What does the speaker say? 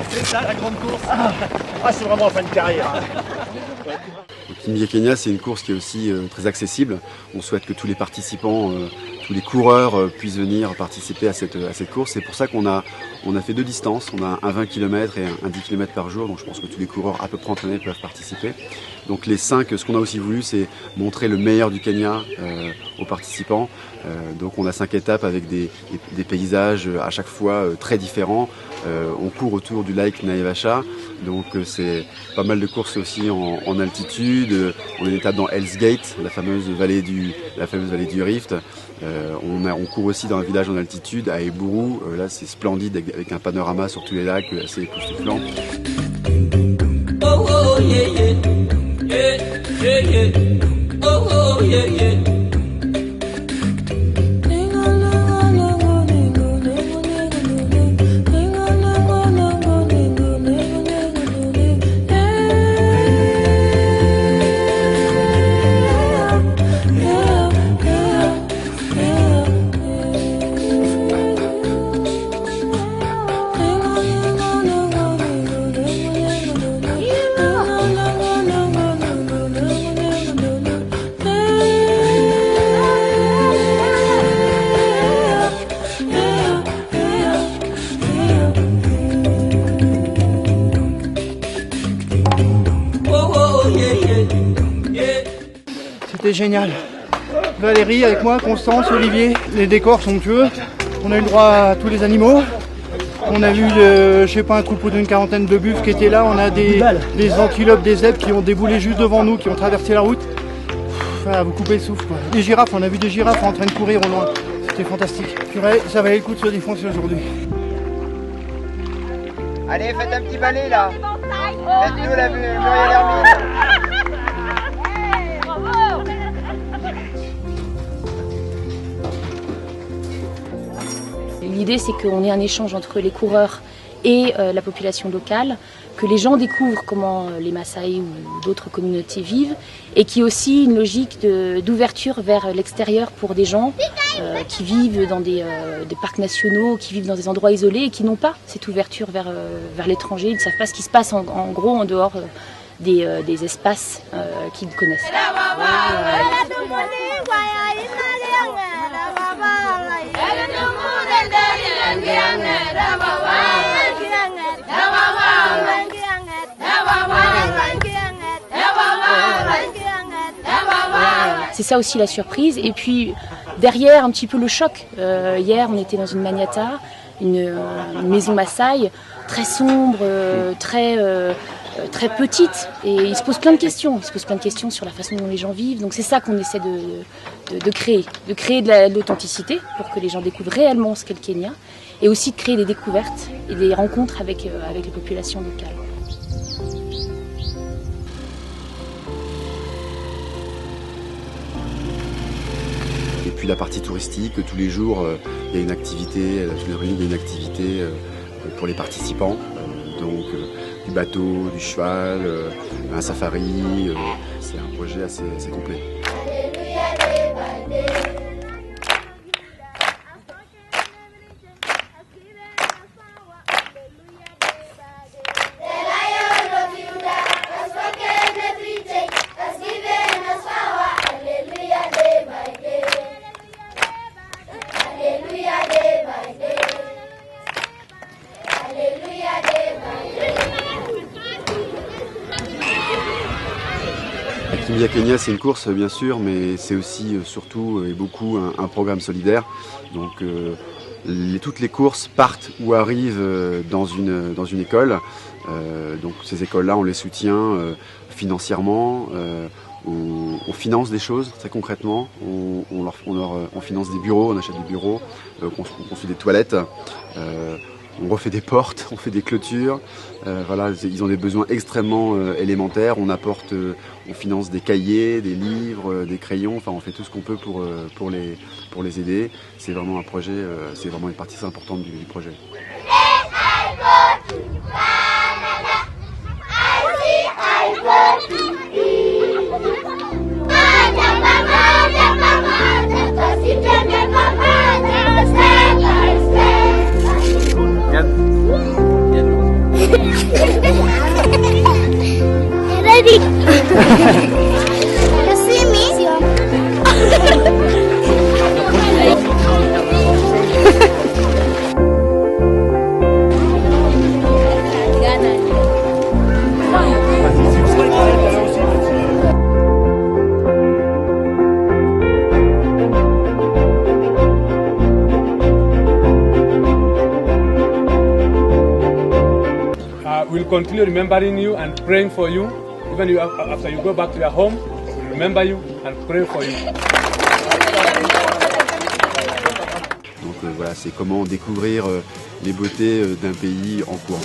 C'est ça la grande course. C'est vraiment en fin de carrière. Kimbia Kenya, c'est une course qui est aussi très accessible. On souhaite que tous les participants, tous les coureurs puissent venir participer à cette course. C'est pour ça qu'on a fait deux distances. On a un 20 km et un 10 km par jour. Donc je pense que tous les coureurs à peu près entraînés peuvent participer. Donc les 5, ce qu'on a aussi voulu, c'est montrer le meilleur du Kenya aux participants. Donc on a 5 étapes avec des paysages à chaque fois très différents. On court autour du lac Naivasha. Donc c'est pas mal de courses aussi en altitude. On a une étape dans Hell's Gate, la fameuse vallée du Rift. On court aussi dans un village en altitude à Eburu. Là c'est splendide avec un panorama sur tous les lacs assez époustouflant. Oh, oh, yeah, yeah. Yeah, yeah, yeah. Oh, oh, yeah, yeah. C'était génial. Valérie avec moi, Constance, Olivier, les décors somptueux. On a eu le droit à tous les animaux. On a vu, je sais pas, un troupeau d'une quarantaine de buffles qui étaient là. On a des antilopes, des zèbres qui ont déboulé juste devant nous, qui ont traversé la route. Voilà, vous coupez le souffle, quoi. Des girafes, on a vu des girafes en train de courir au loin. C'était fantastique. Purée, ça valait le coup de se défoncer aujourd'hui. Allez, faites un petit balai là. Faites-nous la Muriel Hermine. L'idée, c'est qu'on ait un échange entre les coureurs et la population locale, que les gens découvrent comment les Maasai ou d'autres communautés vivent, et qu'il y ait aussi une logique d'ouverture vers l'extérieur pour des gens qui vivent dans des parcs nationaux, qui vivent dans des endroits isolés et qui n'ont pas cette ouverture vers l'étranger. Ils ne savent pas ce qui se passe en gros en dehors des espaces qu'ils connaissent. C'est ça aussi la surprise. Et puis derrière un petit peu le choc. Hier on était dans une maniata, une maison Maasai, très sombre, très petite, et il se pose plein de questions. Il se pose plein de questions sur la façon dont les gens vivent. Donc c'est ça qu'on essaie de créer de l'authenticité pour que les gens découvrent réellement ce qu'est le Kenya, et aussi de créer des découvertes et des rencontres avec les populations locales. Et puis la partie touristique, tous les jours il y a une activité, tous les jours il y a une activité pour les participants. Donc du bateau, du cheval, un safari, c'est un projet assez complet. Kimbia Kenya, c'est une course bien sûr, mais c'est aussi surtout et beaucoup un programme solidaire. Donc toutes les courses partent ou arrivent dans une école. Donc ces écoles-là, on les soutient financièrement. On finance des choses très concrètement. On finance des bureaux, on achète des bureaux, on construit des toilettes. On refait des portes, on fait des clôtures. Voilà, ils ont des besoins extrêmement élémentaires. On finance des cahiers, des livres, des crayons. Enfin, on fait tout ce qu'on peut pour les aider. C'est vraiment un projet, c'est vraiment une partie très importante du projet. Ready? You see me? We'll continue remembering you and praying for you. Even after you go back to your home, we'll remember you and pray for you. Donc voilà, c'est comment découvrir les beautés d'un pays en cours.